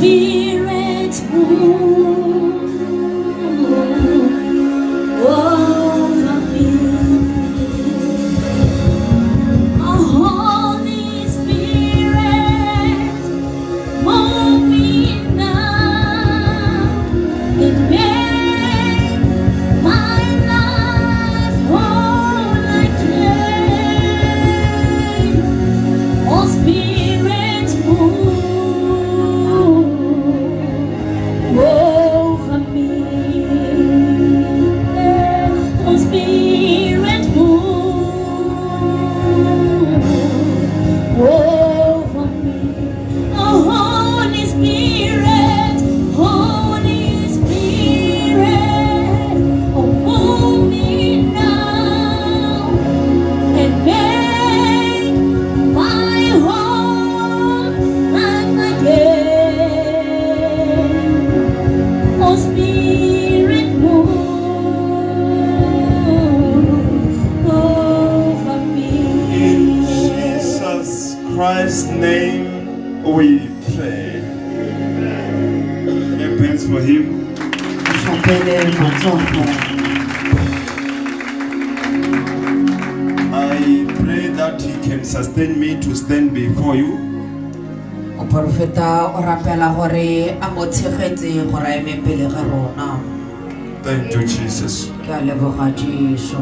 Spirit move over me. Oh, Holy Spirit, move me now and make my life whole again. Oh, Spirit, move over me. Oh, Spirit, move over me. Oh, Holy Spirit, oh, move me now and make my home like again. Oh, Spirit, move over me. In Jesus Christ's name we pray. Make hands for him. I pray that he can sustain me to stand before you. O profeta o rapela hore a mo tshegetse gore a eme pele ga rona. Thank you, Jesus. Ke a leboga Jesu.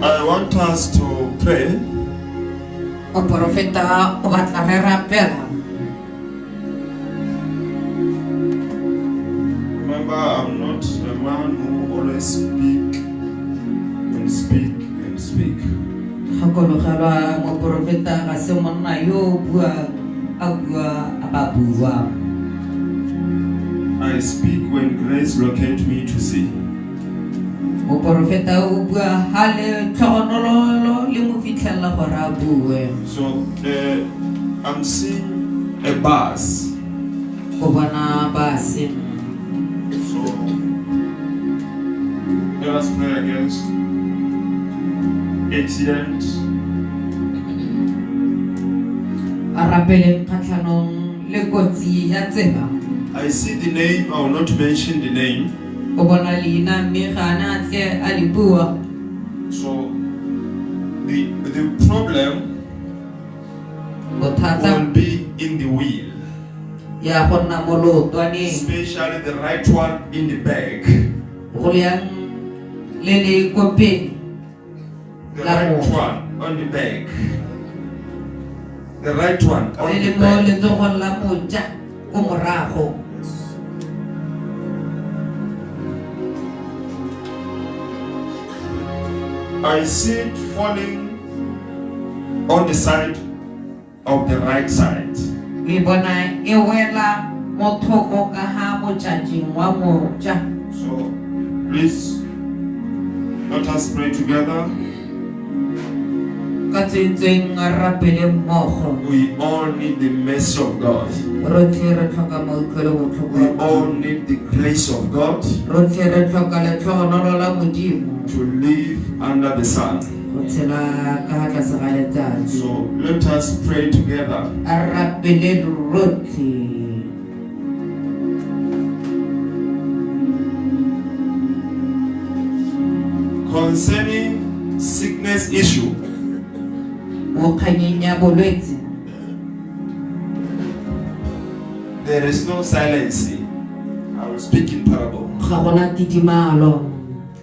I want us to pray. O profeta o batla re rapela. Remember, I'm not a man who always speak and speak and speak. Gakologelwa mo profeta ga se monna yo bua a bua. I speak when grace locates me to see. O profeta o bua ha le tlhogonolo le mo fitlhella gore a bue. So I'm seeing a bus. O bona base. So let us pray against accident. A rapele kgatlhanong le kotsi ya tsela. I see the name, I will not mention the name. O bona leina mme ga ana tle a le bua. So the problem Bothata will be in the wheel, ya go nna mo lootwaneng especially the right one in the back. go yang le le kopeng The la right motho. one on the back. The right one on le the le mo back. letsogong la moja ko morago. I see it falling on the side of the right side. Le bona e wela mo thoko ka ha mojajeng wa moja. So please let us pray together. Ka tsentseng a rapele mmogo. We all need the mercy of God. Rotlhe re tlhoka maitlhomo We botlhoko. all need the grace of God Rotlhe re tlhoka letlhogonolo la modimo to live under the sun. go tshela ka fa tlase ga letsatsi. So let us pray together. A rapele rotlhe. Concerning sickness issue, Mo kganyeng ya bolwetse there is no silence. I will speak in parable. ga gona tidimalo.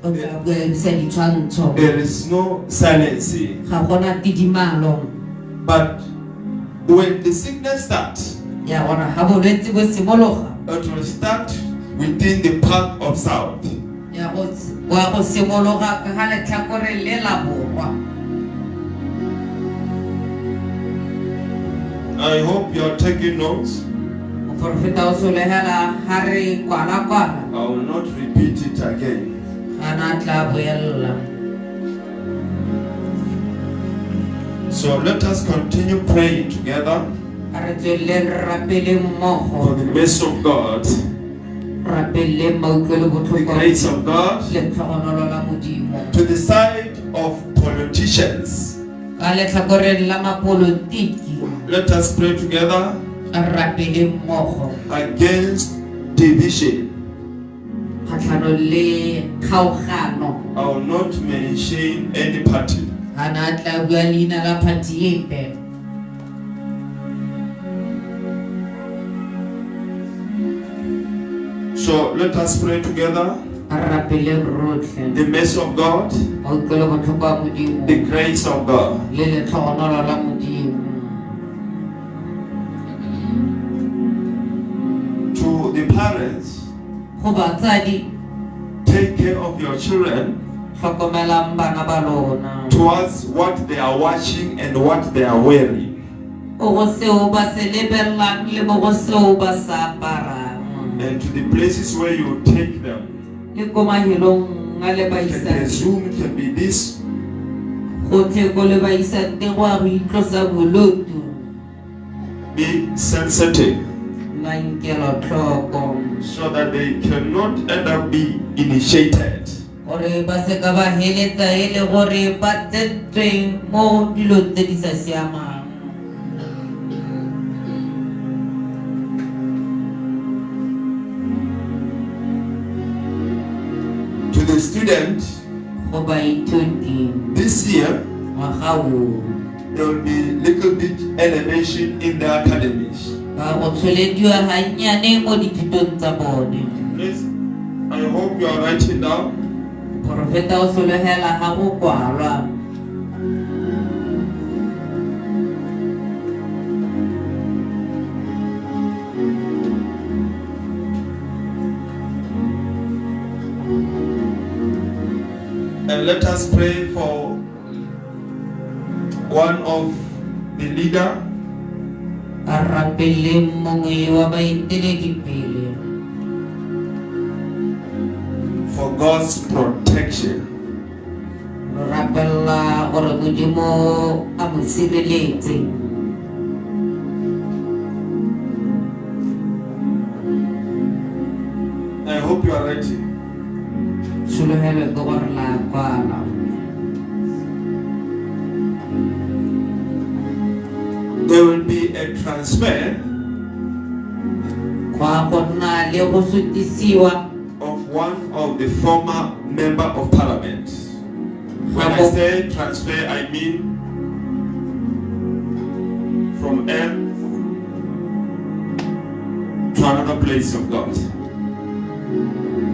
O tla buisa ditshwantsho. There is no silence. Ga gona tidimalo. But when the sickness starts, Ya gona ha bolwetse bo simologa. it will start within the path of south. Ya go simologa ka ga letlhakore le la borwa. I hope you are taking notes. O profeta o solegela ha re kwala. I will not repeat it again. Ana tla boella. So let us continue praying together A re tswelle re rapele for mmogo. the mercy of God, Rapele mautlwelo the botlhoko grace of God, le tlhogonolo la modimo. to the side of politicians. ka letlhakoreng la mapolotiki let us pray together a rapele mmogo against division. kgatlhanong le kgaogano. I will not mention any party. ga na tla bua leina la party epe. So let us pray together. a rapele rotlhe The mercy of God, a utlwele botlhoko ba Modimo the grace of God. le letlhogonolo la Modimo. To the parents, go batsadi take care of your children tlhokomelang bana ba lona towards what they are watching and what they are wearing. o go seo ba se lebelelang le mo go seo ba sa aparang And to the places where you take them. le ko mahelong a le ba You can isang presume it can be this, gotlhe ko le ba isang teng go a go itlosa bolotu. be sensitive la nkelo tlhoko so that they cannot end up be initiated. gore ba se ka ba heletsa e le gore ba tsetswe mo dilong tse di sa siamang. To the student, go baithuti this year ngwaga o there will be little bit elevation in the academies. ba go tsholediwa gannyane mo dithutong tsa bone. Please, I hope you are writing down. Porofeta o sologela ga go kwalwa. And let us pray for one of the leader a rapele mongwe wa baeteledipele for God's protection. re rapella gore Modimo a mo sireletse. I hope you are ready. Sologelo ke gore la kwala. There will be a transfer Kwa go nna le go sutisiwa of one of the former member of parliament. When I say transfer, I mean from earth to another place of God.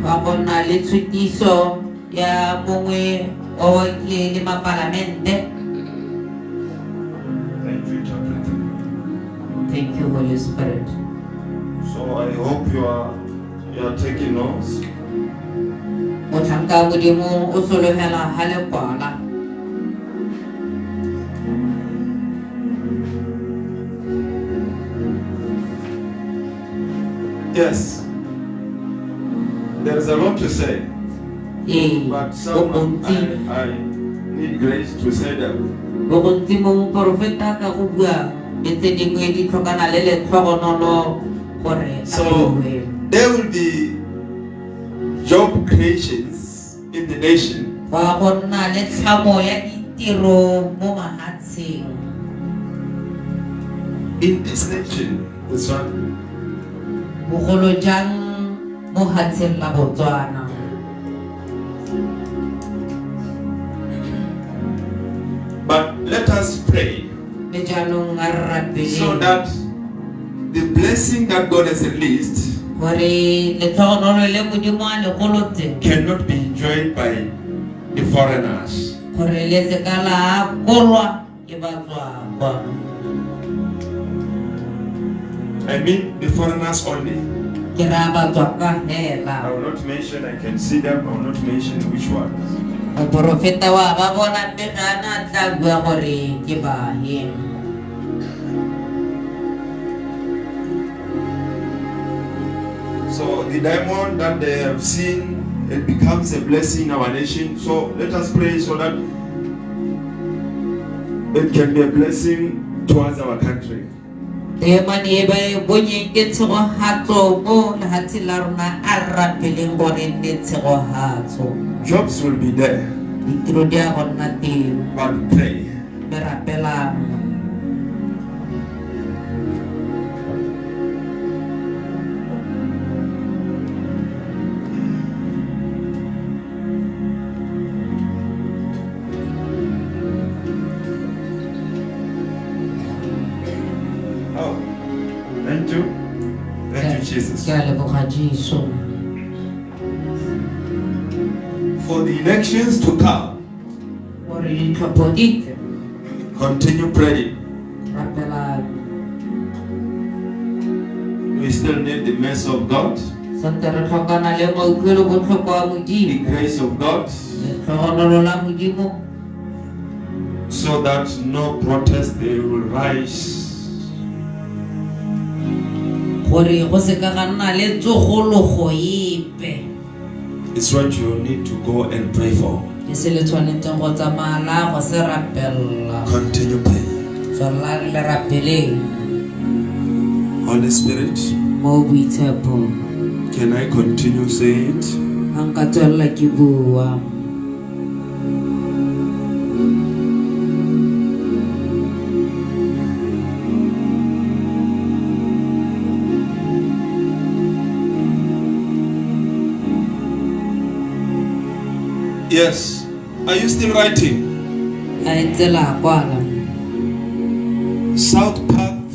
ga go nna le tshutiso ya mongwe o le mapalamente. Thank you, interpreter. Thank you, Holy Spirit. So I hope you are taking notes. Motlhanka Modimo o sologela ga le kwala. Yes. There is a lot to say, but some I need grace to say them. Bogontsi mo porofeta ka go bua tse dingwe di tlhokana le letlhogonolo gore a So bue. there will be job creations in the nation. Ga go nna le tlhamo ya ditiro mo mahatsheng. In this nation, this one. Bogolo jang mo hatsheng la Botswana. But let us pray Le jaanong a re rapele so that the blessing that God has released gore letlhogonolo le Modimo a le golotse cannot be enjoyed by the foreigners. gore le se ka la kolwa ke batswakwa. I mean the foreigners only. Ke ra batswakwa I hela. will not mention, I can see them, I will not mention which ones. Moporofeta wa ba bona mme ga ana tla bua gore ke bahe. So the diamond that they have seen, it becomes a blessing in our nation. So let us pray so that it can be a blessing towards our country. Temane e ba e bonye ke tshegohatso mo lehatsheng la rona a re rapeleng gore nne tshegohatso. Jobs will be there, Ditiro di a go nna teng. but pray. Berapelang. Oh, thank you. Thank you, Jesus. Kaya leboga Jesu. For the elections to come, Gore ditlhopho di tle. continue praying. Rapela We still need the mercy of God, sante re tlhokana le mautlwelo botlhoko wa the Modimo. grace of God, Tlhogonolo la Modimo so that no protest they will rise. gore go se ka ga nna le tsogologo epe. It's what you need to go and pray for. Ke se le tshwanetseng go tsamaya go se rapella. Continue praying. Tswala le rapeleng Holy Spirit, mo boitshepo. can I continue saying it? Ha nka tswella ke bua. Yes. Are you still writing? A e tsela kwala. South Path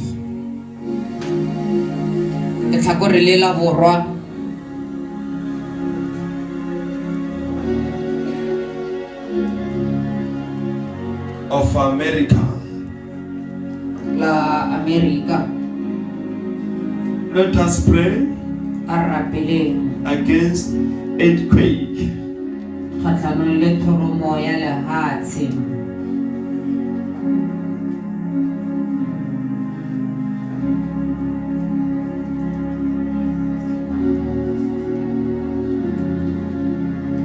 E tlhakore le la borwa of America. la America. Let us pray A rapeleng against earthquake. kgatlhanong le thoromo ya lehatshe.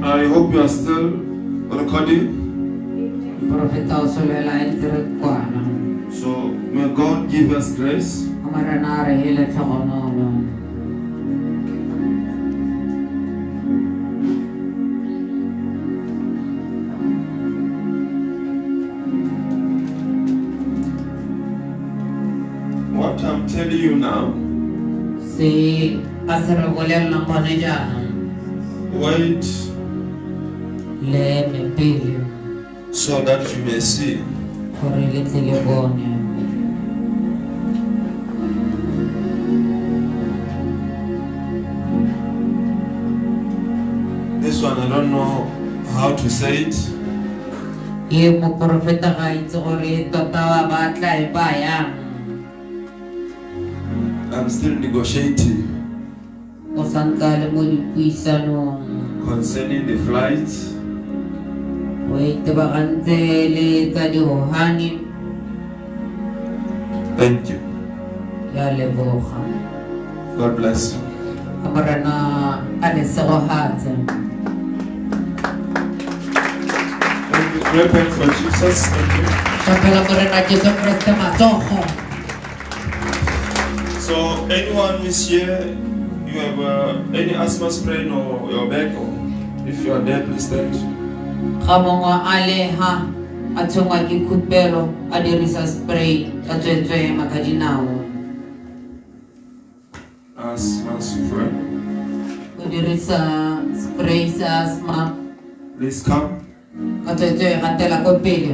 I hope you are still recording. Profeta o solela e ntse re kwana. So may God give us grace Amarana a re hele tlhogonolo. what I'm telling you now. Se a se re bolelelang gone jaanong Wait le mepele so that you may see. gore le tle le bone. This one I don't know how to say it. Ye moprofeta ga itse gore tota ba batla e ba yang. I'm still negotiating O santsa le mo dipuisanong. concerning the flights. O itebagantse le tsa dihohane. Thank you. Ya leboga. God bless you. Amarana a lesego hatse. Thank you. Repent for Jesus. Thank you. Tlhapela morena Jesu Kriste matsogo. So anyone who is here, you have any asthma sprain or your back, or if you are there, please stand. Ga mongwe a le ha a tshwengwa ke khupelo a dirisa spray a tswetswe makadinao. Asthma friend, O dirisa spray sa asthma please come. a tswetswe gatela ko pele.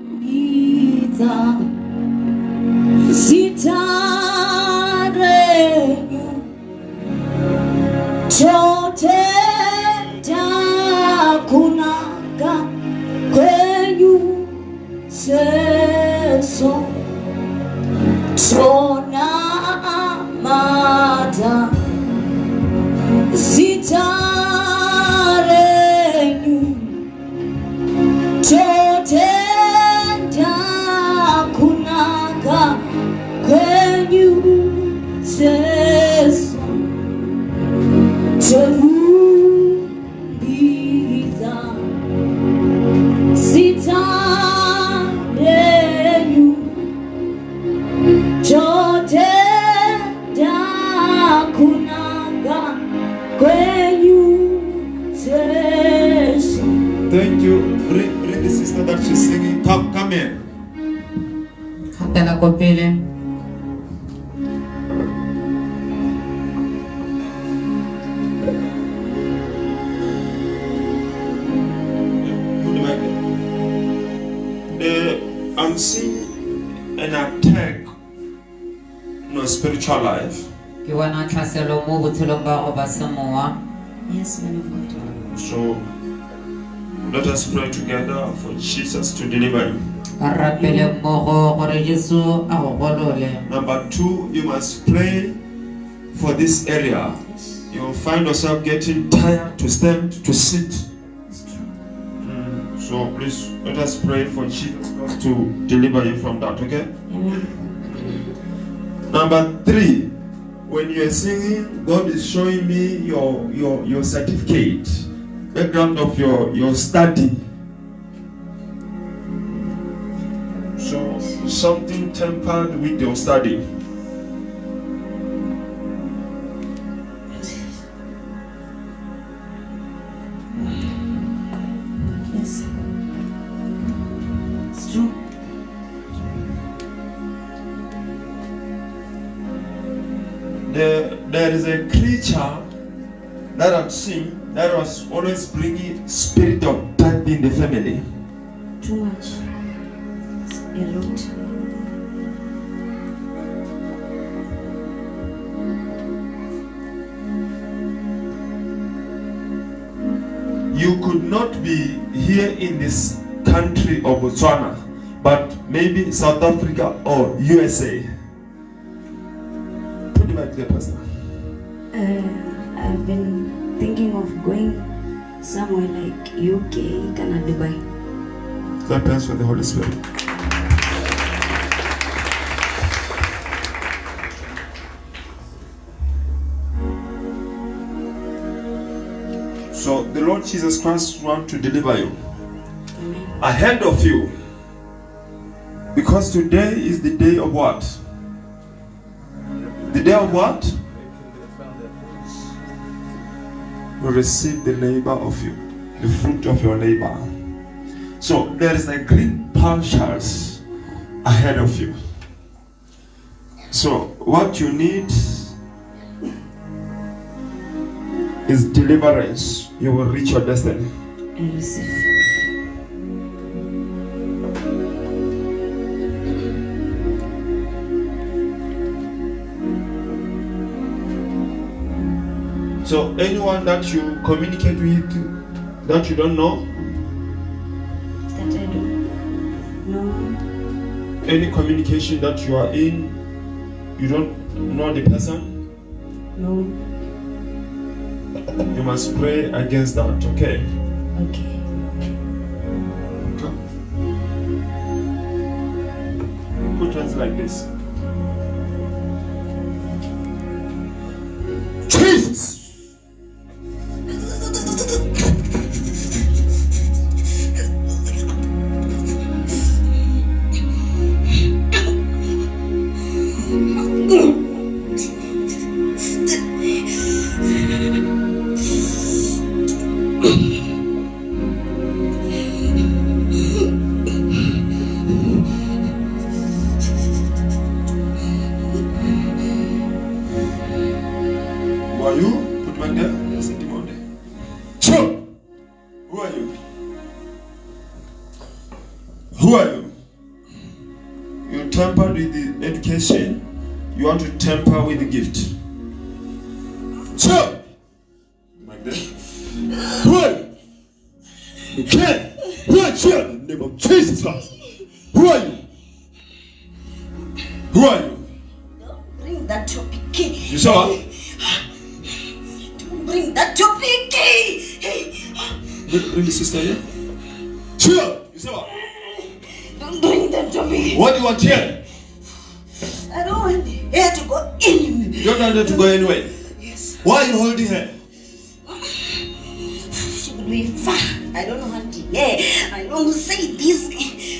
Torubita Sitarenyu Chotenda Kunaga Kwenyu Seso Tona Amada Sitarenyu Chotenda Kunaga Kwenyu Seso Torubita Sitarenyu Chotenda Kunaga Kwenyu Seso. Thank you. Bring the sister that she's singing. Come here. Hatela ko pele. I'm seeing an attack in your spiritual life. Ke wana tlhaselo mo botshelong ba go ba semowa. Yes, man of God. So let us pray together for Jesus to deliver you. Ba rapele mmogo gore Jesu a go golole. Number 2, you must pray for this area. You will find yourself getting tired to stand, to sit. So please let us pray for Jesus to deliver you from that, okay? Amen. Number 3, when you are singing, God is showing me your certificate, background of your study. So something tempered with your study. Yes. It's true. There is a creature that I've seen that was always bringing spirit of death in the family. Too much. A lot. You could not be here in this country of Botswana, but maybe South Africa or USA. Put it back there, Pastor. I've been thinking of going somewhere like UK, Canada, Dubai. Clap hands for the Holy Spirit. So the Lord Jesus Christ wants to deliver you. Amen. Ahead of you. Because today is the day of what? The day of what? You receive the labor of you, the fruit of your labor. So there is a green pastures ahead of you. So what you need is deliverance. You will reach your destiny. I receive. So anyone that you communicate with that you don't know, That I don't know. any communication that you are in, you don't know the person, No. you must pray against that, okay? Okay. Put hands like this. Jesus! Who are you? You tampered with the education. You want to tamper with the gift. So, like that. Who are you? You can't. Who are you? In the name of Jesus Christ. Who are you? Who are you? Don't bring that topic. You saw what? Don't bring that topic. Bring the sister here. Chill. You saw what? Don't bring that topic. What do you want here? I don't want her to go anywhere. You don't want her to go anywhere. Yes. Why are you holding her? She will be far. I don't want to hear. I don't say this.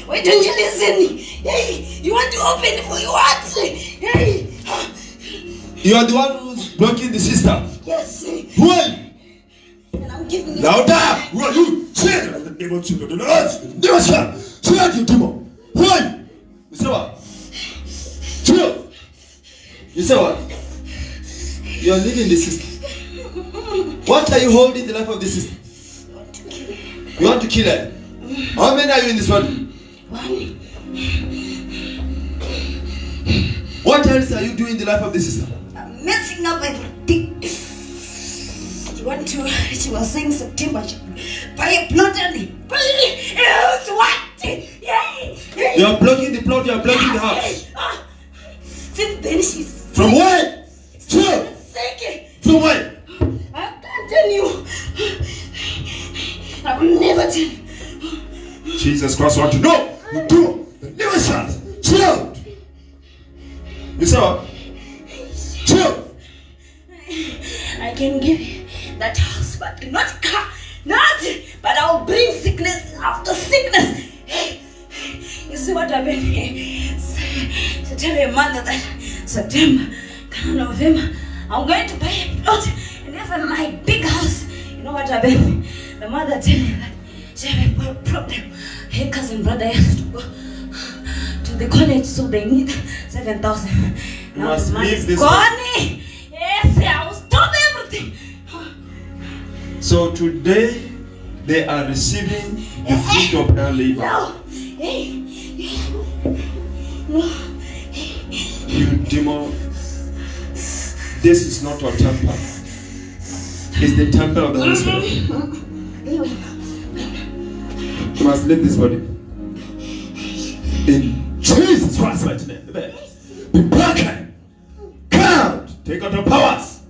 Why don't you listen? Hey, you want to open for your heart? Hey. You are the one who's blocking the sister. Yes. Who are you? And I'm giving you. Louder! Who are you? Say it in the name of Jesus. Never shall. Say it, you demon. Who are you? You say what? Chill. You say what? You are leaving the sister. What are you holding the life of the sister? You want to kill her? How many are you in this body? One. What else are you doing in the life of the sister? I'm messing up everything. She was saying September she buy a plot and buy else what? You are blocking the plot, you are blocking the house. Since then she's From where? Chill. sick. From where? I can't tell you. I will never tell you. Jesus Christ, what you know? You do. Never shall. Chill. You say what? Chill. I can give you that house, but not car, not. But I'll bring sickness after sickness. You see what happened? So tell your mother that September, November, I'm going to buy a plot and have my big house. You know what happened? The mother tell me that she have a problem. Her cousin brother has to go to the college, so they need 7,000. You Now must the money leave is this gone. Yes, I will stop everything. So today they are receiving the fruit of their labor. No. No. You demon, this is not your temple. It's the temple of the Holy Spirit. You must leave this body. In Jesus Christ's mighty name. Be broken. Come out. Take out your powers.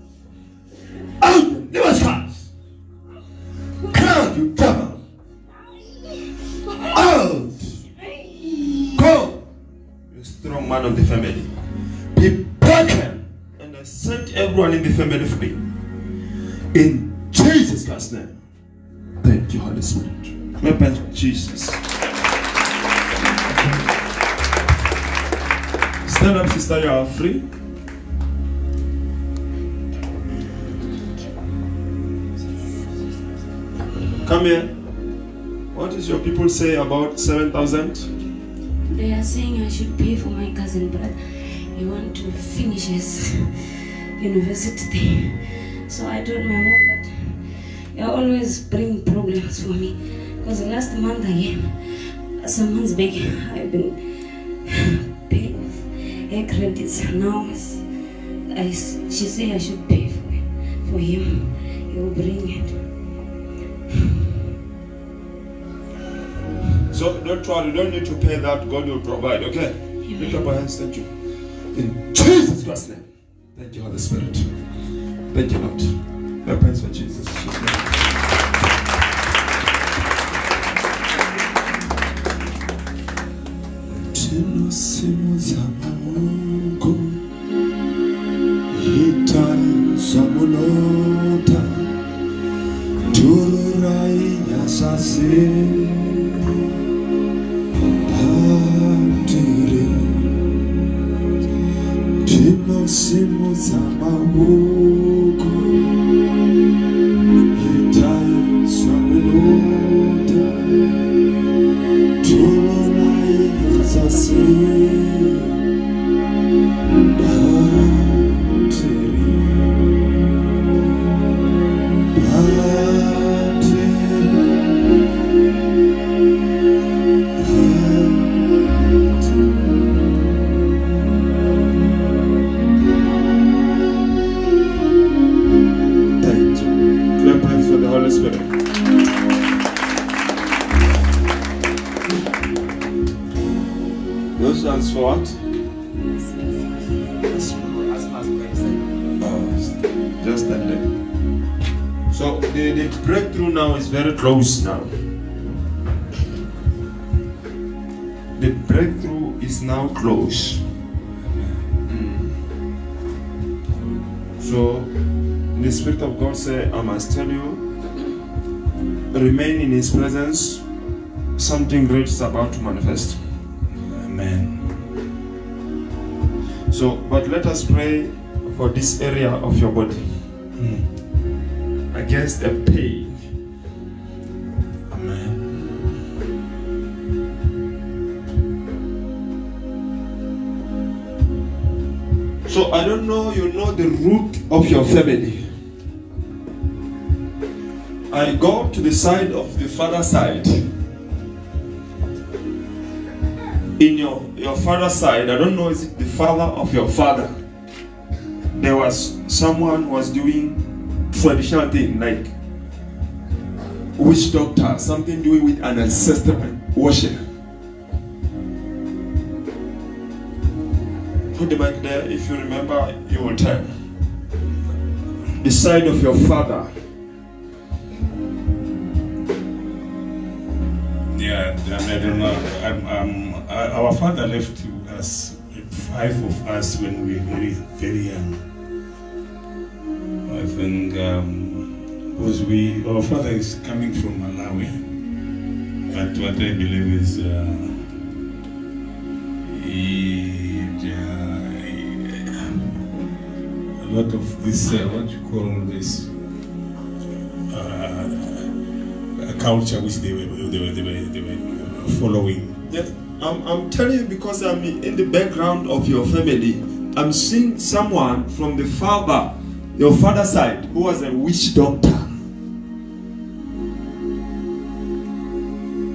Out. Never start. Come, you devil. Out. Go. You strong man of the family. Be broken. And I set everyone in the family free. In Jesus Christ's name. Thank you, Holy Spirit. May I Jesus. Stand up, sister, you are free. Come here. What does your people say about 7,000? They are saying I should pay for my cousin, but he want to finish his university. So I told my mom that you always bring problems for me. Because last month again, some months back, I've been paying her credits. Now she say I should pay for him. He will bring it. So don't worry, you don't need to pay that. God will provide, okay? Amen. Lift up your hands, thank you. In Jesus Christ's name. Thank you, Holy Spirit. Thank you, Lord. Clap hands for Jesus. Those ones for what? Oh, just that day. So the breakthrough now is very close now. The breakthrough is now close. So the Spirit of God said, I must tell you, remain in His presence. Something great is about to manifest. Amen. So, but let us pray for this area of your body. Against a pain. Amen. So I don't know, you know the root of your family. I go to the side of the father side. In your father's side, I don't know, is it the father of your father? There was someone who was doing traditional thing like witch doctor, something doing with an ancestor worship. Put the mic there. If you remember, you will tell. The side of your father. Yeah, I don't know. Our father left us, 5 of us, when we were very, very young. I think because our father is coming from Malawi, but what I believe is a lot of this, what you call this, culture which they were following. Yes, I'm telling you because I'm in the background of your family. I'm seeing someone from the father, your father's side, who was a witch doctor.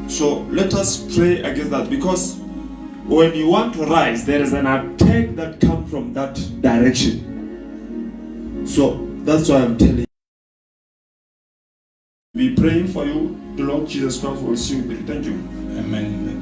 So let us pray against that, because when you want to rise, there is an attack that comes from that direction. So that's why I'm telling you. Be praying for you. The Lord Jesus Christ will receive you. Thank you. Amen.